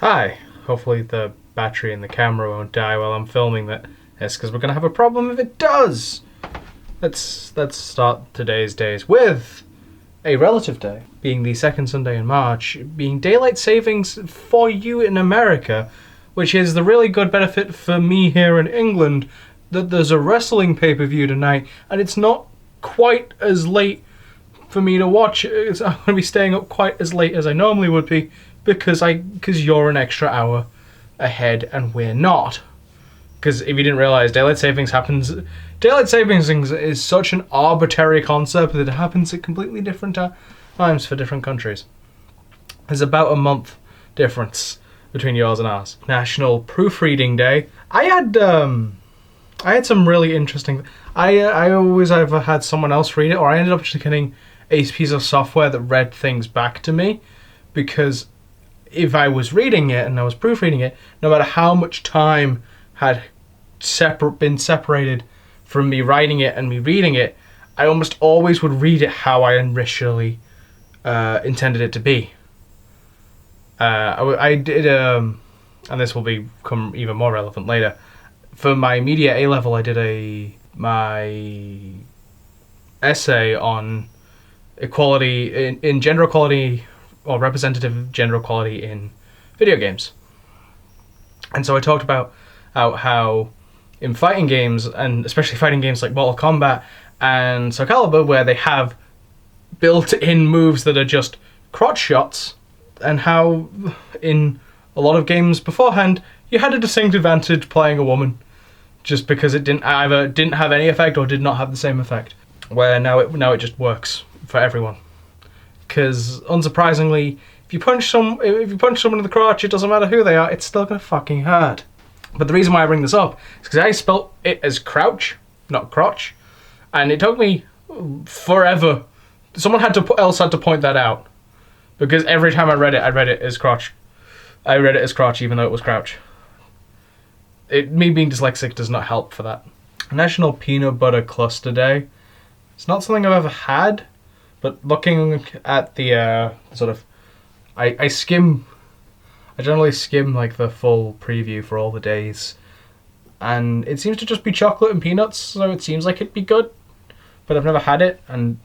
Hi. Hopefully the battery in the camera won't die while I'm filming this, because we're gonna have a problem if it does. Let's start today's days with a relative day, being the second Sunday in March, being daylight savings for you in America, which is the really good benefit for me here in England, that there's a wrestling pay-per-view tonight, and it's not quite as late for me to watch it. I'm gonna be staying up quite as late as I normally would be because you're an extra hour ahead and we're not. Because if you didn't realize, daylight savings is such an arbitrary concept that it happens at completely different times for different countries. There's about a month difference between yours and ours. National Proofreading Day. I had some really interesting. I always either had someone else read it, or I ended up actually getting a piece of software that read things back to me, because if I was reading it and I was proofreading it, no matter how much time had been separated from me writing it and me reading it, I almost always would read it how I initially intended it to be. I did, and this will become even more relevant later. For my media A level, I did my essay on equality in gender equality, or representative gender equality in video games. And so I talked about how in fighting games, and especially fighting games like Mortal Kombat and Soul Calibur, where they have built-in moves that are just crotch shots, and how in a lot of games beforehand you had a distinct advantage playing a woman just because it didn't have any effect or did not have the same effect, where now it just works for everyone. Because unsurprisingly, if you punch someone in the crotch, it doesn't matter who they are, it's still gonna fucking hurt. But the reason why I bring this up is because I spelt it as crouch, not crotch, and it took me forever. Someone else had to point that out, because every time I read it as crotch. I read it as crotch, even though it was crouch. Me being dyslexic does not help for that. National Peanut Butter Cluster Day. It's not something I've ever had, but looking at the I generally skim like the full preview for all the days, and it seems to just be chocolate and peanuts, so it seems like it'd be good, but I've never had it and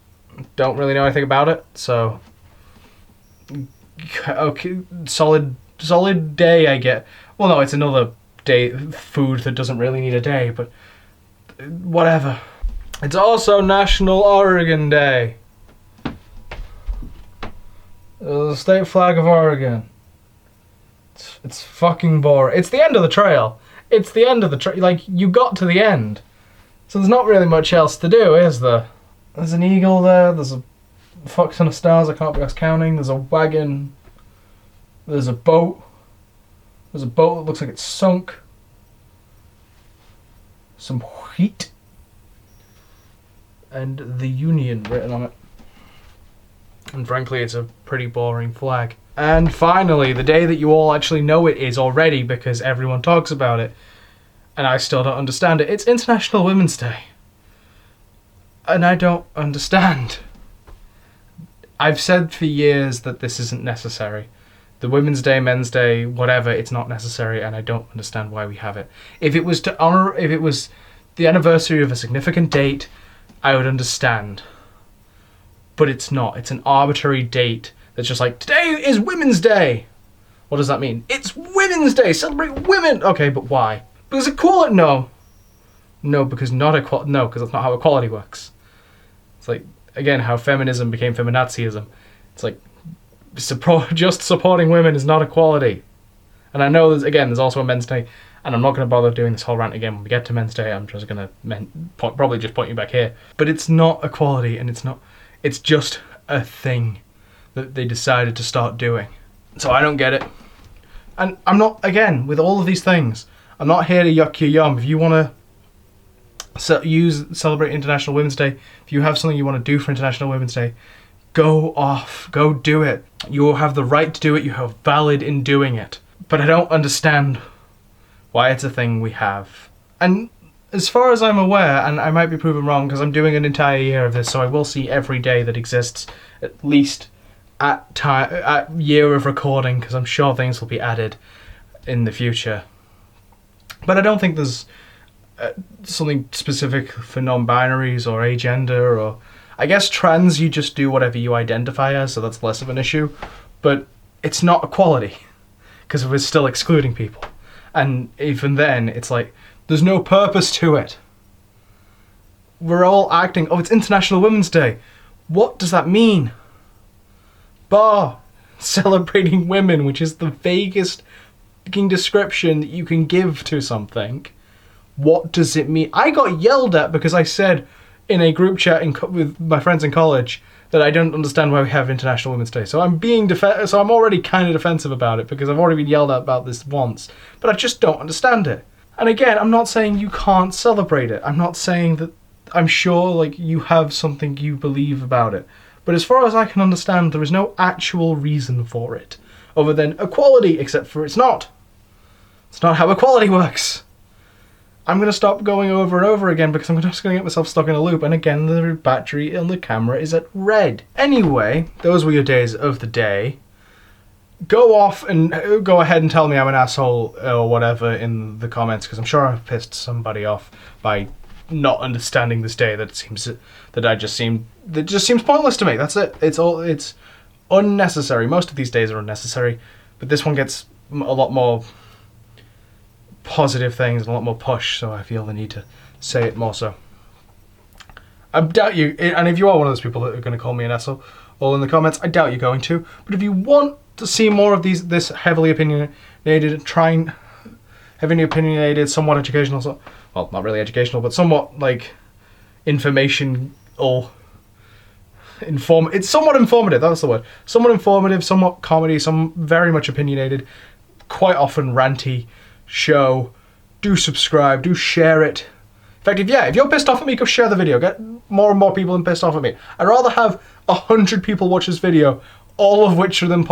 don't really know anything about it, so okay, solid day I get. Well, no, it's another day food that doesn't really need a day, but whatever. It's also National Oregon Day. The state flag of Oregon. It's fucking boring. It's the end of the trail. Like, you got to the end. So there's not really much else to do, is there? There's an eagle there. There's a fuck ton of stars I can't be asked counting. There's a wagon. There's a boat. There's a boat that looks like it's sunk. Some wheat. And the Union written on it. And frankly, it's a pretty boring flag. And finally, the day that you all actually know it is already because everyone talks about it, and I still don't understand it. It's International Women's Day. And I don't understand. I've said for years that this isn't necessary. The Women's Day, Men's Day, whatever, it's not necessary, and I don't understand why we have it. If it was the anniversary of a significant date, I would understand. But it's not. It's an arbitrary date that's just like, today is Women's Day. What does that mean? It's Women's Day. Celebrate women. Okay, but why? Because equality? No, because that's not how equality works. It's like, again, how feminism became feminazism. It's like, just supporting women is not equality. And I know there's also a Men's Day, and I'm not going to bother doing this whole rant again when we get to Men's Day. I'm just going to probably just point you back here. But it's not equality, and it's just a thing that they decided to start doing. So I don't get it. And I'm not, again, with all of these things, I'm not here to yuck your yum. If you want to celebrate International Women's Day, if you have something you want to do for International Women's Day, go off, go do it. You will have the right to do it, you have valid in doing it. But I don't understand why it's a thing we have. And as far as I'm aware, and I might be proven wrong because I'm doing an entire year of this, so I will see every day that exists at least at year of recording, because I'm sure things will be added in the future. But I don't think there's something specific for non-binaries or agender, or I guess trans, you just do whatever you identify as, so that's less of an issue. But it's not equality, because we're still excluding people. And even then, it's like, there's no purpose to it. We're all acting, oh, it's International Women's Day. What does that mean? Bar, celebrating women, which is the vaguest fucking description that you can give to something. What does it mean? I got yelled at because I said in a group chat with my friends in college that I don't understand why we have International Women's Day. So I'm so I'm already kind of defensive about it because I've already been yelled at about this once. But I just don't understand it. And again, I'm not saying you can't celebrate it. I'm not saying that. I'm sure like you have something you believe about it. But as far as I can understand, there is no actual reason for it other than equality, except for it's not. It's not how equality works. I'm going to stop going over and over again because I'm just going to get myself stuck in a loop. And again, the battery on the camera is at red. Anyway, those were your days of the day. Go off and go ahead and tell me I'm an asshole or whatever in the comments, because I'm sure I've pissed somebody off by not understanding this day that just seems pointless to me. That's it. It's unnecessary. Most of these days are unnecessary, but this one gets a lot more positive things and a lot more push, so I feel the need to say it more so. I doubt you, and if you are one of those people that are going to call me an asshole all in the comments, I doubt you're going to, but if you want to see more of this heavily opinionated, somewhat educational, well, not really educational, but somewhat like it's somewhat informative, that's the word. Somewhat informative, somewhat comedy, some very much opinionated, quite often ranty show. Do subscribe, do share it. In fact, if you're pissed off at me, go share the video. Get more and more people pissed off at me. I'd rather have 100 people watch this video, all of which are then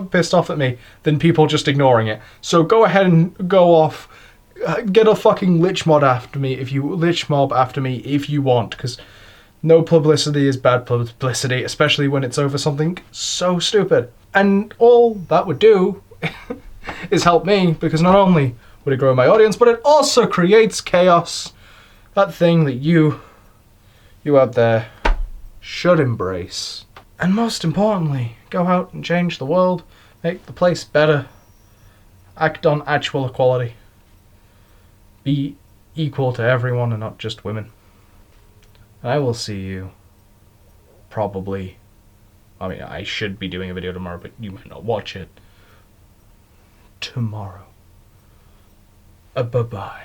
pissed off at me, than people just ignoring it. So go ahead and go off. Get a fucking lich mob after me if you want, because no publicity is bad publicity, especially when it's over something so stupid. And all that would do is help me, because not only would it grow my audience, but it also creates chaos. That thing that you out there should embrace. And most importantly, go out and change the world, make the place better, act on actual equality. Be equal to everyone and not just women. And I will see you probably, I should be doing a video tomorrow, but you might not watch it tomorrow. Bye-bye.